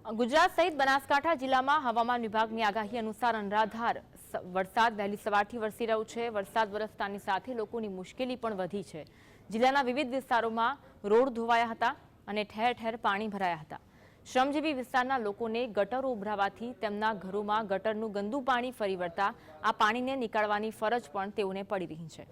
ગુજરાત સહિત બનાસકાંઠા જિલ્લામાં હવામાન વિભાગની આગાહી અનુસાર અનરાધાર વરસાદ વહેલી સવારથી વરસી રહ્યો છે। વરસાદ વરસતાની સાથે લોકોની મુશ્કેલી પણ વધી છે। જિલ્લાના વિવિધ વિસ્તારોમાં રોડ ધોવાયા હતા અને ઠેર ઠેર પાણી ભરાયા હતા। શ્રમજીવી વિસ્તારના લોકોને ગટરો ઉભરાવાથી તેમના ઘરોમાં ગટરનું ગંદુ પાણી ફરી વળતા આ પાણીને નીકાળવાની ફરજ પણ તેઓને પડી રહી છે।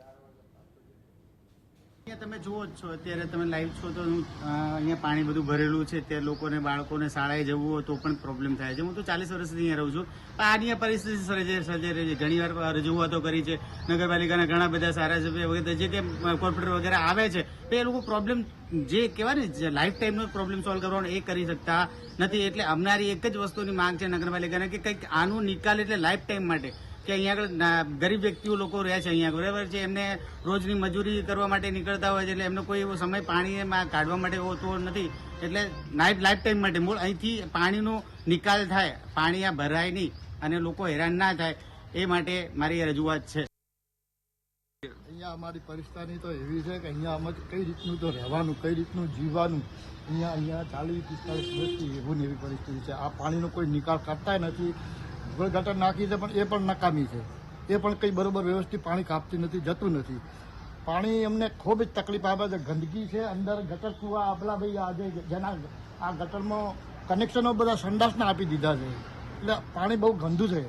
તમે જુઓ જ છો, અત્યારે તમે લાઈવ છો તો અહીંયા પાણી બધું ભરેલું છે। તે લોકોને બાળકોને શાળાએ જવું હોય તો પણ પ્રોબ્લેમ થાય છે। હું તો 40 વર્ષથી અહીંયા રહું છું, આની પરિસ્થિતિ સર્જાઈ રહી છે। ઘણી વાર રજૂઆતો કરી છે, નગરપાલિકાના ઘણા બધા ધારાસભ્ય વગેરે જે કે કોર્પોરેટર વગેરે આવે છે, તો એ લોકો પ્રોબ્લેમ જે કહેવાય ને લાઈફ ટાઈમનો પ્રોબ્લેમ સોલ્વ કરવાનો એ કરી શકતા નથી। એટલે અમારી એક જ વસ્તુની માંગ છે નગરપાલિકાને કે કંઈક આનું નિકાલ એટલે લાઈફ ટાઈમ માટે કે અહીંયા આગળ ગરીબ વ્યક્તિઓ લોકો રહ્યા છે અહીંયા બરાબર છે, એમને રોજની મજૂરી કરવા માટે નીકળતા હોય છે, એટલે એમનો કોઈ એવો સમય પાણીમાં કાઢવા માટે હોતો નથી। એટલે લાઈફ ટાઈમ માટે મૂળ અહીંથી પાણીનો નિકાલ થાય, પાણી આ ભરાય નહીં અને લોકો હેરાન ના થાય એ માટે મારી રજૂઆત છે। અહીંયા અમારી પરિસ્થિતિ તો એવી છે કે અહીંયા અમે કઈ રીતનું તો રહેવાનું, કઈ રીતનું જીવવાનું, અહીંયા 40-45 વર્ષથી એવું ને એવી પરિસ્થિતિ છે। આ પાણીનો કોઈ નિકાલ કરતા નથી। ગટર નાખી છે પણ એ પણ નકામી છે, એ પણ કંઈ બરોબર વ્યવસ્થિત પાણી કાપતી નથી, જતું નથી પાણી। અમને ખૂબ જ તકલીફ આવે છે, ગંદકી છે અંદર। ગટર કુવા આપલા ભાઈ આજે જેના આ ગટરમાં કનેક્શનો બધા સંડાસના આપી દીધા છે, એટલે પાણી બહુ ગંદુ છે।